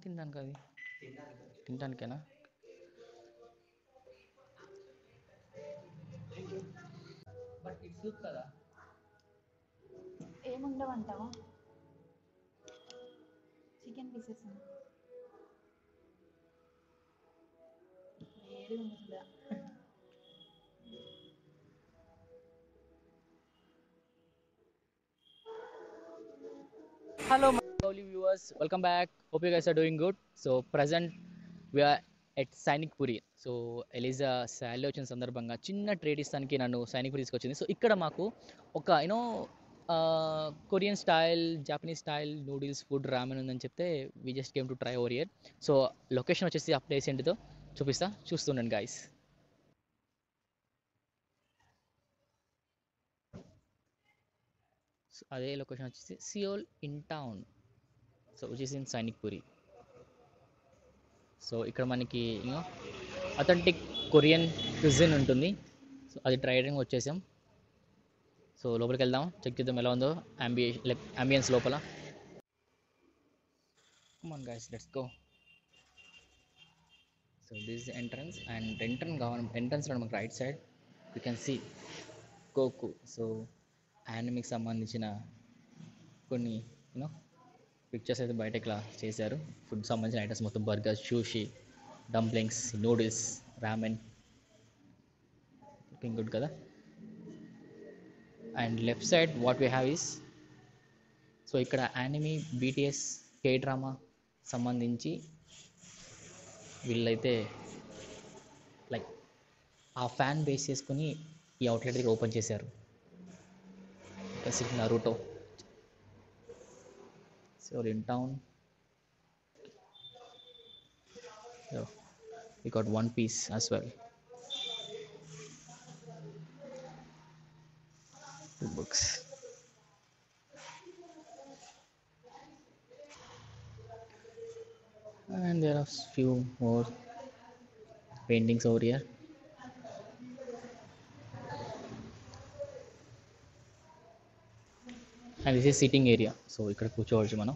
తినడానికి అది తినడానికేనా? But it's soup కదా. ఏముండవంటావా? చికెన్ పీసెస్ వేడి ఉంటుందా? Hello, my lovely viewers. Welcome back. Hope you guys are doing good. So, present we are at Sainikpuri. So Eliza salary వచ్చిన సందర్భంగా చిన్న trade ఇస్తానికి నన్ను సైనిక్ పురి తీసుకొచ్చింది. సో ఇక్కడ మాకు ఒక Korean style, Japanese style noodles food ramen ఉందని చెప్తే we just came to try over here. So location వచ్చేసి ఆ ప్లేస్ ఏంటిదో చూపిస్తా, చూస్తుండండి గైస్. అదే లొకేషన్ వచ్చేసి Seoul in town. So which is in Sainikpuri. So ఇక్కడ మనకి అథెంటిక్ కొరియన్ క్విజిన్ ఉంటుంది. సో అది ట్రై చేయడానికి వచ్చేసాం. సో లోపలికి వెళ్దాం, చెక్ చేద్దాం ఎలా ఉందో అంబియన్స్ లోపల. Come on guys, let's go. So this is entrance and ఎంట్రన్స్లో మనకు right side you can see కోకు. సో యానిమికి సంబంధించిన కొన్ని పిక్చర్స్ అయితే బయట ఇట్లా చేశారు. ఫుడ్ సంబంధించిన ఐటమ్స్ మొత్తం burgers, sushi, dumplings, noodles, ramen. Looking good కదా. And left side what we have is, so ఇక్కడ యానిమీ, బీటీఎస్, కే డ్రామా సంబంధించి వీళ్ళైతే లైక్ ఆ ఫ్యాన్ బేస్ చేసుకుని ఈ అవుట్లెట్ దగ్గర ఓపెన్ చేశారు. Naruto. So in town we got One Piece as well. 2 books. And there are few more paintings over here. And this is sitting area. So ఇక్కడ కూర్చోవచ్చు మనం.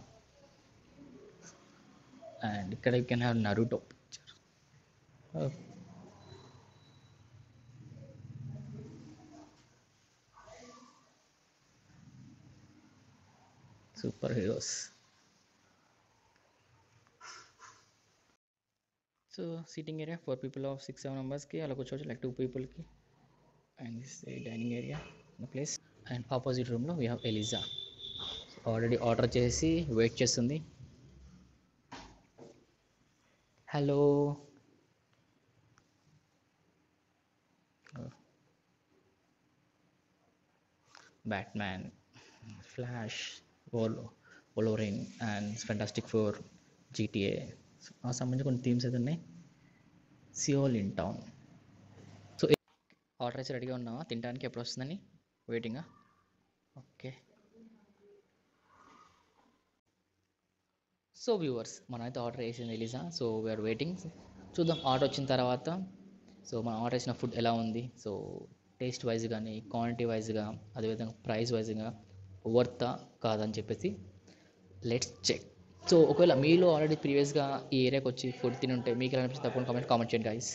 And ఇక్కడ you can have Naruto picture. Oh. Super heroes. So sitting area for people of 6-7 members ki ala కూర్చోవచ్చు, like 2 people ki. And this is the dining area in the place. And opposite room lo we have Eliza. Already order చేసి wait చేస్తుంది. Hello. Batman, Flash, Wolverine and Fantastic Four, GTA ఆ సంబంధించి కొన్ని themes అయితే ఉన్నాయి. Seoul in town. So order అయితే రెడీగా ఉన్నావా? తినడానికి ఎప్పుడు వస్తుందని వెయిటింగా? ఓకే. సో వ్యూవర్స్, మనమైతే ఆర్డర్ చేసింది ఎలిజా. So we are waiting. చూద్దాం ఆర్డర్ వచ్చిన తర్వాత. సో మనం ఆర్డర్ చేసిన ఫుడ్ ఎలా ఉంది, సో టేస్ట్ వైజ్ కానీ, క్వాంటిటీ వైజ్గా, అదేవిధంగా ప్రైస్ వైజ్గా వర్తా కాదని చెప్పేసి లెట్స్ చెక్. సో ఒకవేళ మీలో ఆల్రెడీ ప్రీవియస్గా ఈ ఏరియాకి వచ్చి ఫుడ్ తిని ఉంటే మీకు ఎలా అనిపిస్తుంది తప్పకుండా కామెంట్ చేయండి guys.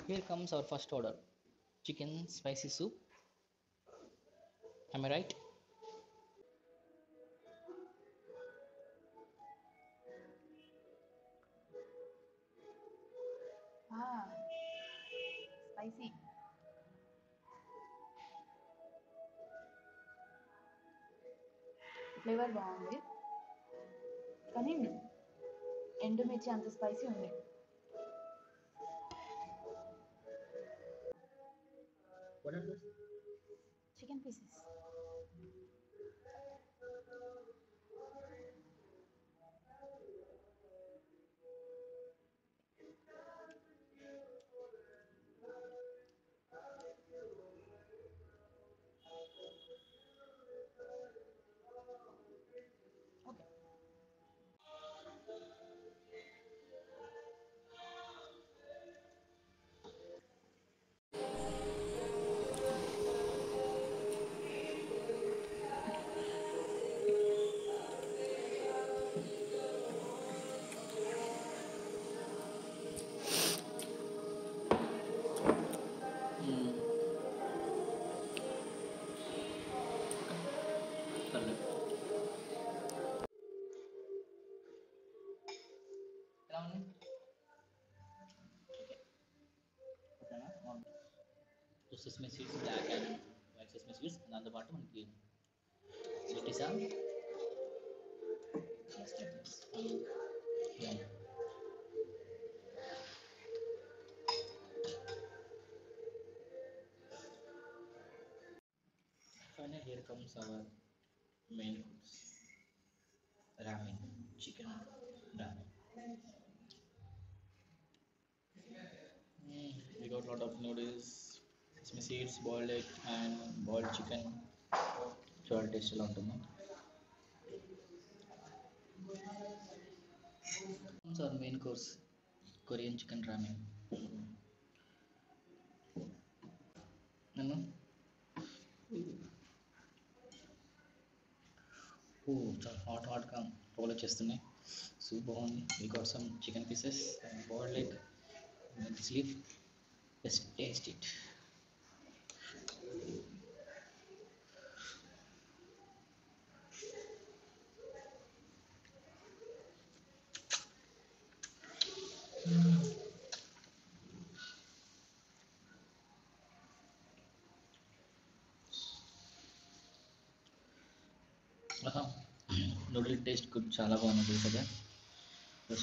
Here comes our first order, chicken spicy soup. I right? Spicy. Flavour బాగుంది, కానీ ఎండుమిర్చి అంత స్పైసీ ఉంది. Chicken pieces. Sesame seeds black and white sesame seeds దాంతోపాటు మనకి లెటిసా finally here comes our main course ramen chicken ramen. We got lot of noodles, sesame seeds, boiled egg and boiled chicken. చాలా టేస్టీగా ఉంటుంది. Comes our main course Korean chicken ramen. నన్ను చాలా హాట్గా role వచ్చేస్తున్నాయి. Soup బాగుంది. We got some chicken pieces and boiled egg sleep. Just taste it. Noodle taste చాలా బాగుంది కదా.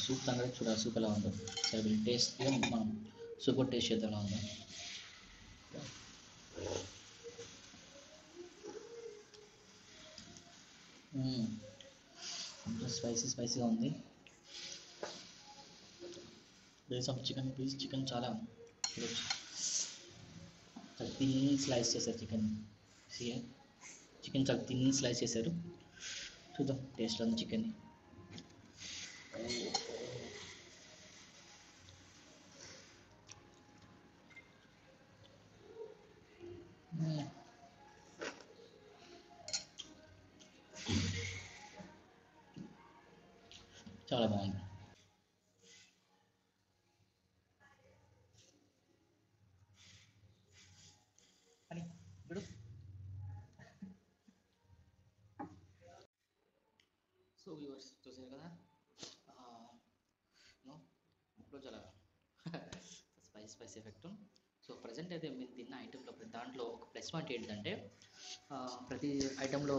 సూప్ సంగతి చూడాలి, సూప్ ఎలా ఉందో. సరే వీళ్ళు టేస్ట్ మనం సూప్ టేస్ట్ చేద్దాం ఎలా ఉందో. స్పైసీగా ఉంది. Base of chicken piece, chicken చాలా థిన్ స్లైస్ చేశారు. చికెన్ చాలా థిన్ స్లైస్ చేశారు. చూద్దాం టేస్ట్ ఉంది చికెన్ని. చాలా బాగుంది. అని ఇప్పుడు సో వ్యూవర్స్ చూసారు కదా, ఇప్పుడు చాలా స్పైస్ ఎఫెక్ట్. సో ప్రజెంట్ అయితే మీరు తిన్న ఐటెంలో దాంట్లో ఒక ప్లస్ పాయింట్ ఏంటంటే ప్రతి ఐటెంలో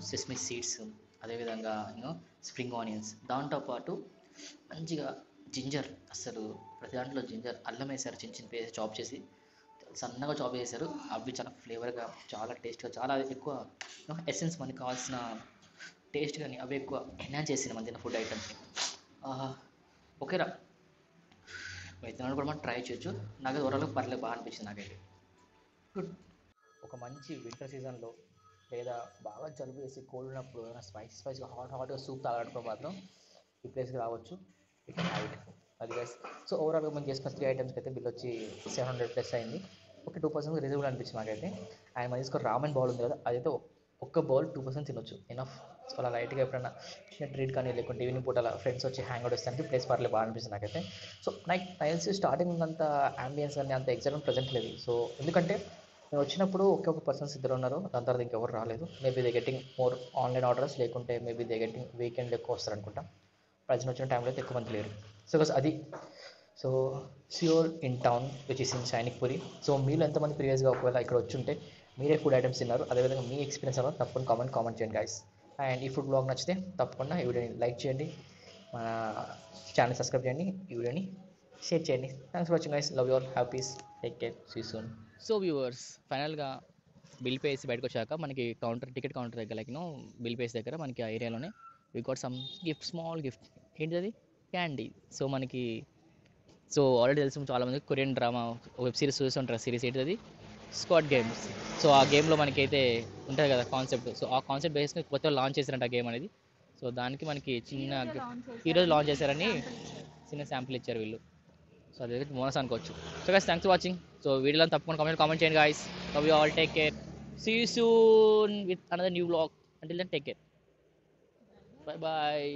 సెస్మే సీడ్స్, అదేవిధంగా స్ప్రింగ్ ఆనియన్స్, దాంతోపాటు మంచిగా జింజర్, అసలు ప్రతి దాంట్లో జింజర్, అల్లం వేసారు చిన్న చిన్న పేస్ట్ చాప్ చేసి సన్నగా చాప్ చేశారు. అవి చాలా ఫ్లేవర్గా, చాలా టేస్ట్గా, చాలా ఎక్కువ ఎసెన్స్ మనకి కావాల్సిన టేస్ట్ కానీ అవి ఎక్కువ ఎన్హాన్స్ చేసింది మన తిన్న ఫుడ్ ఐటమ్స్ని. ఓకేరా, విత్తనాలు కూడా మనం ట్రై చేయొచ్చు. నాకు ఓవరాల్గా పర్లేదు, బాగా అనిపించింది నాకైతే. గుడ్. ఒక మంచి వింటర్ సీజన్లో లేదా బాగా జలుబు వేసి కోల్డ్ ఉన్నప్పుడు ఏమైనా స్పైసీగా హాట్గా సూప్ తాగడానికి మాత్రం ఈ ప్లేస్కి రావచ్చు. ఇక్కడ అది గైస్. సో ఓవరాల్గా మనం చేసుకున్న 3 ఐటమ్స్కి అయితే బిల్ వచ్చి 700+ అయింది. ఓకే, 2% రీజనబుల్ అనిపించింది నాకైతే. అండ్ మనం తీసుకున్న రామెన్ బౌల్ ఉంది కదా, అదైతే ఒక్క బౌల్ 2% తినొచ్చు, ఎనఫ్. సో అలా లైట్గా ఎప్పుడైనా చిన్న ట్రీట్ కానీ లేకుంటే ఈవినింగ్ పూట అలా ఫ్రెండ్స్ వచ్చి హ్యాంగ్ అవుట్ వస్తానికి ప్లేస్ పర్లేదు, బాగా అనిపిస్తుంది నాకైతే. సో నాకు తెలిసి స్టార్టింగ్ అంత అంబియన్స్ కానీ అంత ఎగ్జైట్మెంట్ ప్రజెంట్ లేదు. సో ఎందుకంటే నేను వచ్చినప్పుడు ఒక పర్సన్స్ ఇద్దరు ఉన్నారు, దాని తర్వాత ఇంకెవరు రాలేదు. Maybe they getting more online orders, లేకుంటే మేబీ దే గెటింగ్ వీకెండ్ ఎక్కువ వస్తారు అనుకుంటా. ప్రజెంట్ వచ్చిన టైంలో అయితే ఎక్కువ మంది లేరు. సో అది. So Seoul in town which is in Sainikpuri. So మీరు ఎంతమంది ప్రీవియస్గా ఒకవేళ ఇక్కడ వచ్చి ఉంటే మీరే ఫుడ్ ఐటమ్స్ తిన్నారు, అదేవిధంగా మీ ఎక్స్పీరియన్స్ అవ్వాలి, తప్పకుండా కామెంట్ చేయండి గైస్. అండ్ ఈ ఫుడ్ బ్లాగ్ నచ్చితే తప్పకుండా ఈ వీడియోని లైక్ చేయండి, మన ఛానల్ సబ్స్క్రైబ్ చేయండి, ఈ వీడియోని షేర్ చేయండి. Thanks for watching guys. Love you all, have peace, take care, see you soon. So viewers, ఫైనల్గా బిల్ పే చేసి బయటకు వచ్చాక మనకి టికెట్ కౌంటర్ దగ్గర బిల్ పేస్ దగ్గర మనకి ఆ ఏరియాలోనే we got some gift, small gift. ఏంటిది? క్యాండీ. సో మనకి ఆల్రెడీ తెలుసు చాలామంది కొరియన్ డ్రామా వెబ్ సిరీస్ చూసి ఉంటారు. సిరీస్ ఏంటిది? Squad games. సో ఆ గేమ్లో మనకైతే ఉంటుంది కదా కాన్సెప్ట్. సో ఆ కాన్సెప్ట్ బేస్ని కొత్తగా లాంచ్ చేశారంట ఆ గేమ్ అనేది. సో దానికి మనకి చిన్న ఈరోజు లాంచ్ చేశారని చిన్న శాంపుల్ ఇచ్చారు వీళ్ళు. సో అదే బోనస్ అనుకోవచ్చు. So guys, thanks for watching. So వీడియోలో తప్పకుండా కామెంట్ చేయండి guys. Love you all, take care, see you soon with another new vlog. Until then take care, bye bye.